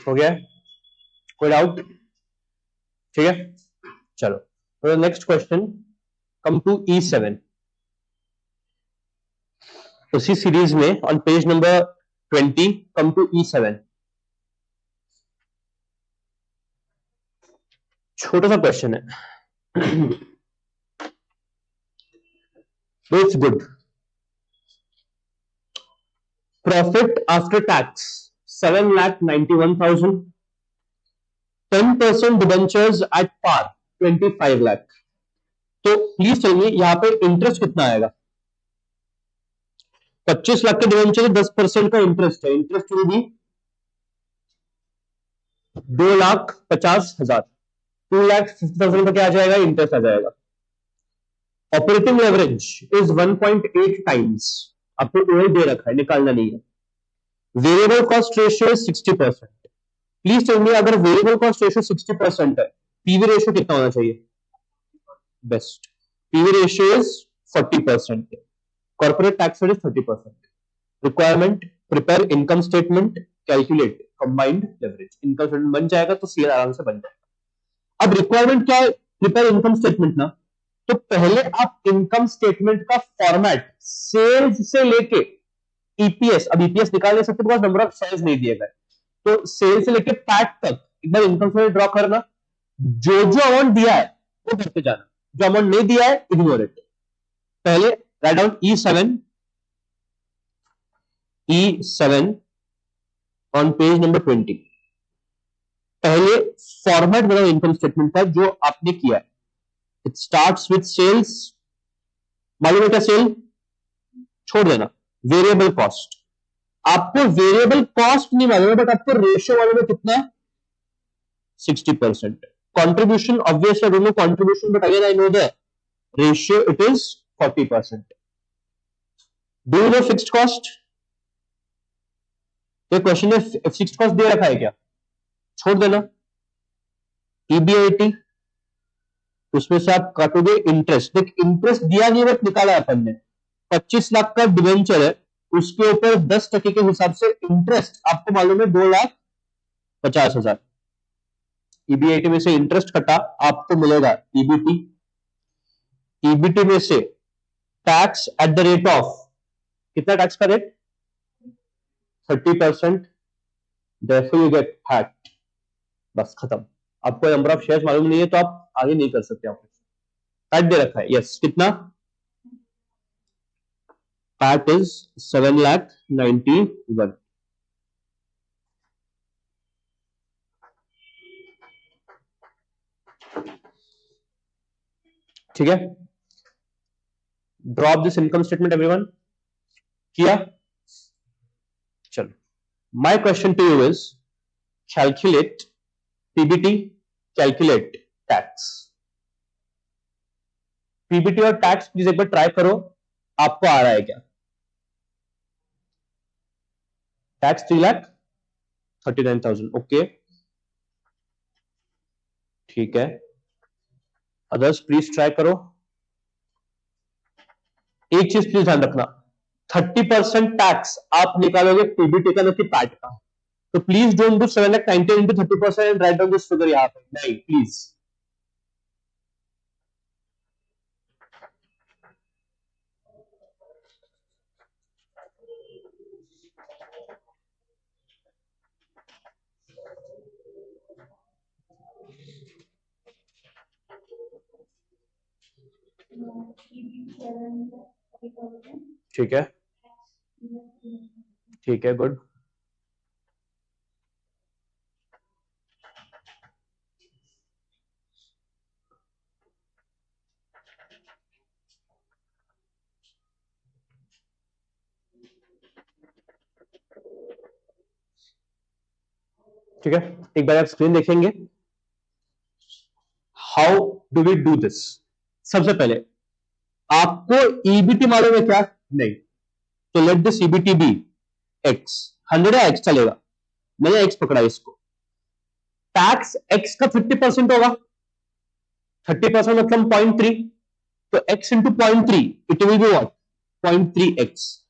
हो गया, कोई डाउट? ठीक है, चलो तो next question, come to E7। उसी सीरीज में on page number 20, come to E7। छोटा सा क्वेश्चन है, it's good. Profit after tax 7,91,000, 10% debentures at par 25 lakh. तो प्लीज टेल मी यहां पे इंटरेस्ट कितना आएगा? 25 लाख के डिवेंचर 10% का इंटरेस्ट है, इंटरेस्ट विल बी 2,50,000, 2,50,000 का क्या आ जाएगा, इंटरेस्ट आ जाएगा। ऑपरेटिंग लेवरेज इज 1.8 टाइम्स, आपको ओएल दे रखा है, निकालना नहीं है। Variable cost ratio is 60%। Please tell me अगर वेरिएबल कॉस्ट रेशियो 60% है, पीवी रेशियो कितना होना चाहिए? Best, PV ratio is 40%, corporate tax rate is 30%। Requirement, prepare income statement, calculate combined leverage. Income statement बन जाएगा तो सीए आराम से बन जाएगा। अब रिक्वायरमेंट क्या है? प्रिपेयर इनकम स्टेटमेंट ना, तो पहले आप इनकम स्टेटमेंट का फॉर्मेट सेल्स से लेके ईपीएस, अब ईपीएस निकाल नहीं सकते बिकॉज नंबर ऑफ शेयर्स नहीं दिए गए, तो सेल्स से लेके पैट तक एक बार इनकम स्टेटमेंट ड्रॉ करना, जो जो अमाउंट दिया है वो करते जाना, जो अमाउंट नहीं दिया है इग्नोर इट। पहले write down E7 on page number 20। पहले फॉर्मेट बनाओ इनकम स्टेटमेंट का जो आपने किया है। इट स्टार्ट्स विद सेल्स, मालूम है क्या सेल? छोड़ देना। वेरिएबल कॉस्ट, आपको वेरिएबल कॉस्ट नहीं मालूम है, बट आपको रेशियो मालूम है कितना, 60%। Contribution obviously I don't know contribution, but again I know the ratio it is 40%। Do you know fixed cost? तो क्वेश्चन में फिक्स्ड कॉस्ट दे रखा है क्या? छोड़ देना। ईबीआईटी, उसमें से आप काटोगे इंटरेस्ट। देख इंटरेस्ट दिया नहीं, बट निकाला अपन ने। 25 लाख का डिवेंचर है, उसके ऊपर 10% के हिसाब से इंटरेस्ट आपको मालूम है 2,50,000। ईबीआईटी में से इंटरेस्ट कटा, आपको मिलेगा ईबीटी। ईबीटी में से tax at the rate of, कितना टैक्स का rate? 30%। therefore you get fat. बस खत्म। आपको नंबर ऑफ शेयर्स मालूम नहीं है तो आप आगे नहीं कर सकते। आप फैट दे रखा है, यस। कितना? PAT is 7,91,000। ठीक है, drop this income statement everyone. किया? चलो, my question to you is calculate PBT, calculate tax. PBT और टैक्स प्लीज एक बार ट्राई करो, आपको आ रहा है क्या? टैक्स 3,39,000, ओके ठीक है। अदर्स प्लीज ट्राई करो। एक चीज प्लीज ध्यान रखना, 30% टैक्स आप निकालोगे पीबीटी का, नहीं पैट का। तो please don't do 7,90,000 into 30% and write down this figure यहां पे, नहीं प्लीज। ठीक है, ठीक है, गुड। ठीक है, एक बार आप स्क्रीन देखेंगे। How do we do this? सबसे पहले आपको ईबीटी मालूम है क्या? नहीं। तो let this EBT be X. 100 या एक्स चलेगा, मैंने एक्स पकड़ा इसको। टैक्स एक्स का 50% होगा, 30% मतलब 0.3, तो x into 0.3 it will be what? 0.3x।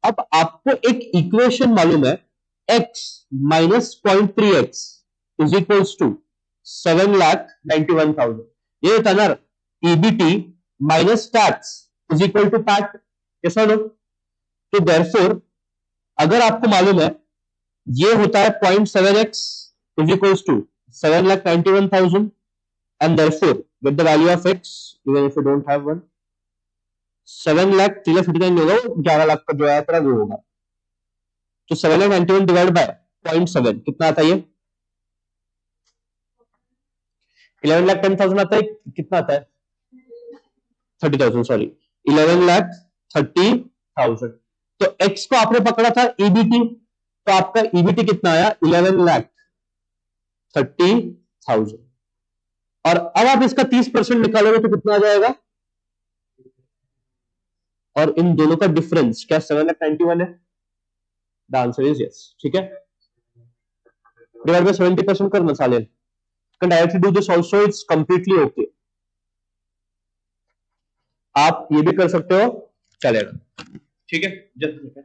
अब आपको एक इक्वेशन मालूम है, x minus 0.3x is equals to 7,91,000। ये होता ना EBT minus tax is equal to PAT, कैसा लो? तो देयरफॉर अगर आपको मालूम है ये होता है 0.7x is equals to 7,91,000, and therefore get the value of x even if you don't have one। 7,03,59 होगा, 11 लाख का जो आया तेरा वो होगा। तो 7,91 डिवाइड बाय 0.7 कितना आता है? ये 11,10,000 आता है। कितना आता है? 30,000, सॉरी 11,30,000। तो x को आपने पकड़ा था ईबीटी, तो आपका ईबीटी कितना आया? 11,30,000। और अब आप इसका 30% निकालोगे तो कितना आ जाएगा? और इन दोनों का डिफरेंस क्या 7,91 है? The answer is yes. ठीक है, डिवाइड बाय 70% करना साले। Can directly do this also, it's completely okay. आप ये भी कर सकते हो, चलेगा। ठीक है, जस्ट ठीक है।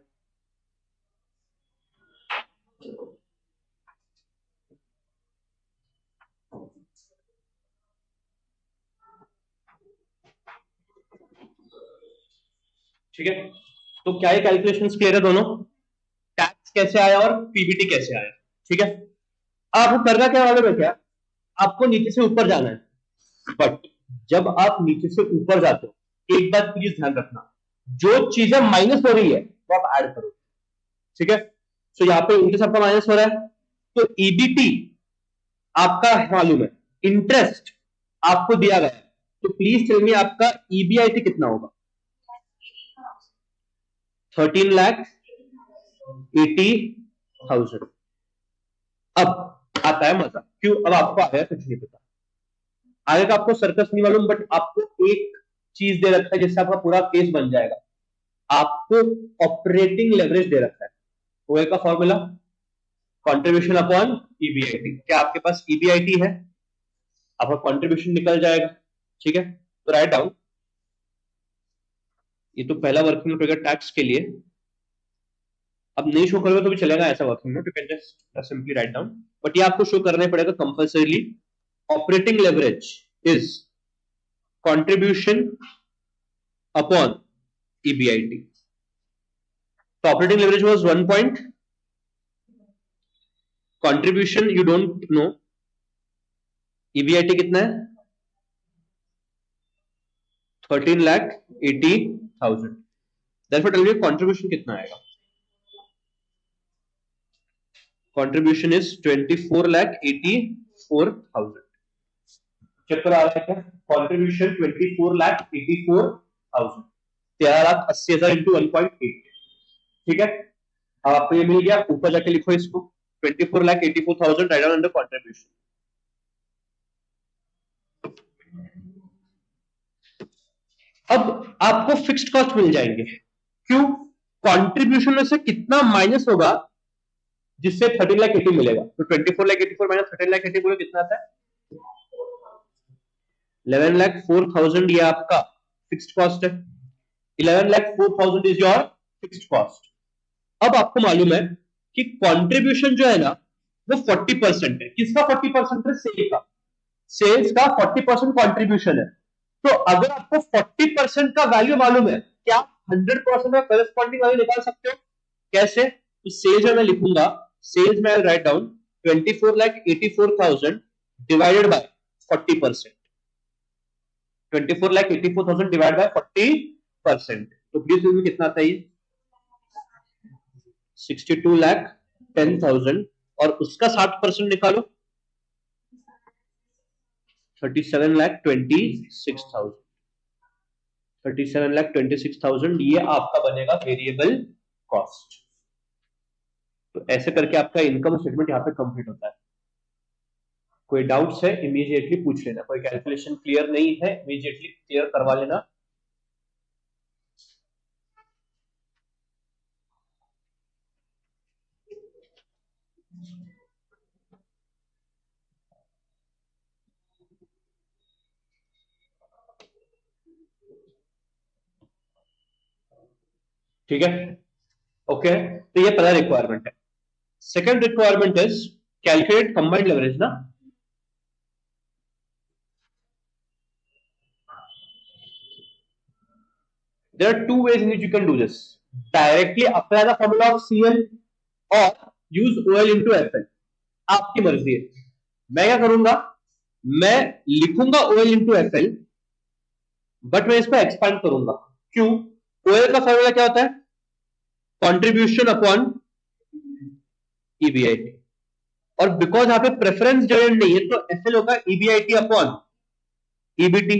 ठीक है, तो क्या ये कैलकुलेशंस क्लियर है दोनों? टैक्स कैसे आया और पीबीटी कैसे आया? ठीक है, आपको करना क्या वाले में, क्या आपको नीचे से ऊपर जाना है। बट जब आप नीचे से ऊपर जाते हो, एक बात प्लीज ध्यान रखना, जो चीजें माइनस हो रही है वो आप ऐड करो। ठीक है, तो यहाँ पे इंटरेस्ट आपका माइनस हो रहा है, तो ईबीटी आपका मालूम है, इंटरेस्ट आपको दिया गया है, तो प्लीज टेल मी आपका ईबीआईटी कितना होगा? 13,80,000। अब आता है मजा, क्यों? अब आपको आया कुछ नहीं पता, आगे का आपको सर्कस नहीं मालूम, बट आपको एक चीज दे रखा है जिससे आपका पूरा केस बन जाएगा। आपको ऑपरेटिंग लेवरेज दे रखा है, ओए का फॉर्मूला कंट्रीब्यूशन अपॉन ईबीआईटी। क्या आपके पास ईबीआईटी है? आपका कंट्रीब्यूशन निकल जाएगा। ठीक है, तो राइट डाउन, ये तो पहला वर्किंग नोट होगा टैक्स के लिए। अब नहीं शो करोगे तो भी चलेगा ऐसा working note, you can just simply write down, but ये आपको शो करना पड़ेगा compulsorily. Operating leverage is contribution upon EBIT. तो operating leverage was 1 point, contribution you don't know, EBIT कितना है? 13,80,000। Therefore टेल मी कंट्रीब्यूशन कितना आएगा? Contribution is 24,84,000। चेक करो आ रहा है क्या? Contribution 24,84,000, 13,80,000 into 1.8। ठीक है, अब आपको ये मिल गया। ऊपर जाके लिखो इसको 24,84,000 राइट डाउन अंडर कंट्रीब्यूशन। अब आपको फिक्स्ड कॉस्ट मिल जाएंगे, क्यों? कंट्रीब्यूशन में से कितना माइनस होगा जिससे 13,80,000 मिलेगा, तो 24,84,000 माइनस 13,80,000 बोले कितना आता है? 11,04,000। ये आपका फिक्स्ड कॉस्ट है। 11,04,000 इज योर फिक्स्ड कॉस्ट। अब आपको मालूम है कि कंट्रीब्यूशन जो है ना वो 40% है। किसका 40% है? सेल का। सेल्स का 40% कंट्रीब्यूशन है। तो अगर आपको 40% का वैल्यू मालूम है, क्या आप 100% का करस्पॉन्डिंग वैल्यू निकाल सकते हो? कैसे? तो सेल्स में मैं लिखूंगा, सेल्स में write down 24,84,000 divided by 40%। 24,84,000 divide by 40%, तो प्लीज में कितना आता है? 62,10,000 और उसका 60% निकालो, 37,26,000। 37,26,000 ये आपका बनेगा वेरिएबल कॉस्ट। तो ऐसे करके आपका इनकम स्टेटमेंट यहाँ पे कंप्लीट होता है। कोई डाउट्स है इमीडिएटली पूछ लेना, कोई कैलकुलेशन क्लियर नहीं है इमीडिएटली क्लियर करवा लेना। ठीक है, ओके, तो ये पहला रिक्वायरमेंट है। Second requirement is calculate combined leverage ना। There are two ways in which you can do this. Directly apply the formula of CL or use OL into FL. आपकी मर्जी है। मैं क्या करूंगा, मैं लिखूंगा OL into FL, बट मैं इसको एक्सपांड करूंगा। क्यों? OL का फॉर्मूला क्या होता है? कंट्रीब्यूशन अपॉन ईबीआईटी, और बिकॉज यहाँ पे प्रेफरेंस जॉइंट नहीं है तो FL होगा ईबीआईटी अपॉन ईबीटी।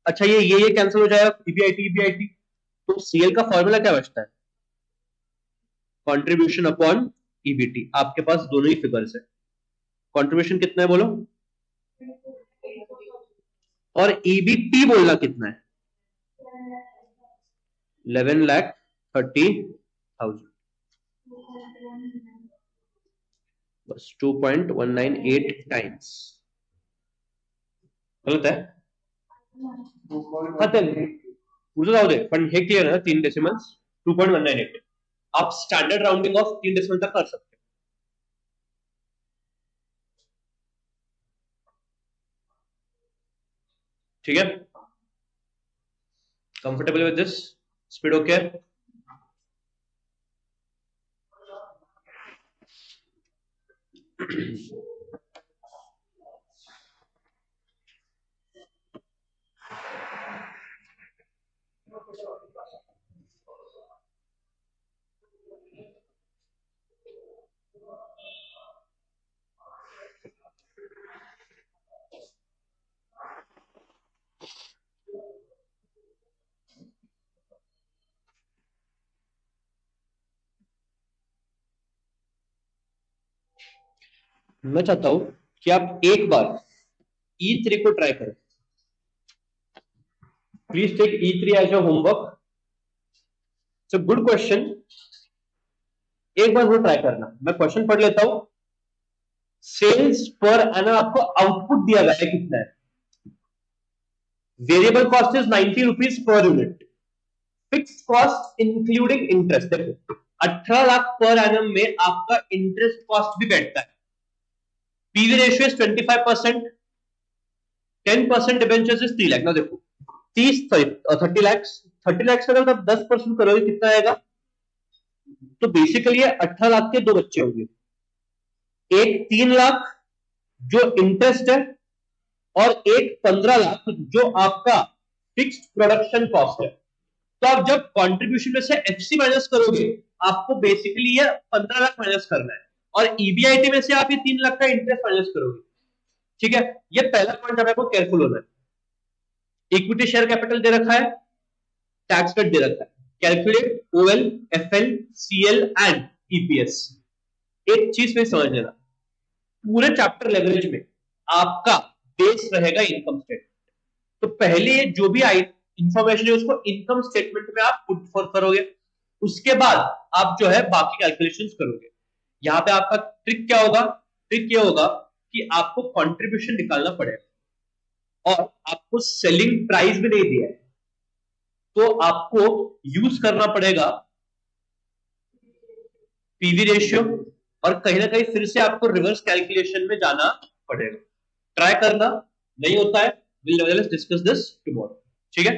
अच्छा, ये कैंसिल हो जाएगा, ईबीआईटी ईबीआईटी, तो सीएल का फॉर्मूला क्या बचता है? Contribution upon EBT. आपके पास दोनों ही फिगर्स है। कंट्रीब्यूशन कितना है बोलो, और ईबीटी बोलना कितना है? 11,30,000, बस 2.198 टाइम्स। गलत है? हाँ चल मुझे जाऊ दे, पण हे क्लियर है ना, 3 डेसिमल्स 2.198। आप स्टैंडर्ड राउंडिंग ऑफ 3 डेसिमल तक कर सकते हो। ठीक है, comfortable with this speed? Okay, मैं चाहता हूं कि आप एक बार E3 को ट्राई करें। Please take E3 as your homework. It's a good question. एक बार वो ट्राई करना। मैं क्वेश्चन पढ़ लेता हूं। सेल्स पर एनम आपको आउटपुट दिया गया है कितना है। Variable cost is 90 rupees per unit. Fix cost including interest, देखो 18 लाख पर एनम में आपका इंटरेस्ट कॉस्ट भी बैठता है। PV ratio is 25%। 10% debentures is 3 lakh. ना देखो 30 लैक्स 30 लैक्स का अगर आप 10% करोगे कितना आएगा। तो बेसिकली 18 लाख के दो बच्चे होंगे। एक 3 लाख जो इंटरेस्ट है, और एक 15 लाख जो आपका फिक्स्ड प्रोडक्शन कॉस्ट है। तो आप जब कंट्रीब्यूशन में से एफसी माइनस करोगे, आपको बेसिकली ये 15 लाख माइनस करना है, और ईबीआईटी में से आप ये 3 लाख का इंटरेस्ट माइनस करोगे। ठीक है, ये पहला पॉइंट आपको केयरफुल होना है। इक्विटी शेयर कैपिटल दे रखा है, टैक्स रेट दे रखा है। Calculate OL, FL, CL and EPS. एक चीज में समझ लेना, पूरे चैप्टर लेवरेज में आपका बेस रहेगा इनकम स्टेटमेंट। तो पहले जो भी इंफॉर्मेशन है उसको इनकम स्टेटमेंट में आप पुट फॉर करोगे। उसके बाद आप जो है बाकी कैलकुलेशंस करोगे। यहां पे आपका ट्रिक क्या होगा? ट्रिक ये होगा कि आपको कंट्रीब्यूशन निकालना पड़ेगा, और आपको सेलिंग प्राइस भी नहीं दिया है, तो आपको यूज करना पड़ेगा पीवी रेशियो, और कहीं ना कहीं फिर से आपको रिवर्स कैलकुलेशन में जाना पड़ेगा। ट्राई करना, नहीं होता है विल डिस्कस दिस टुमारो। ठीक है,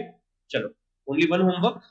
चलो ओनली वन होमवर्क।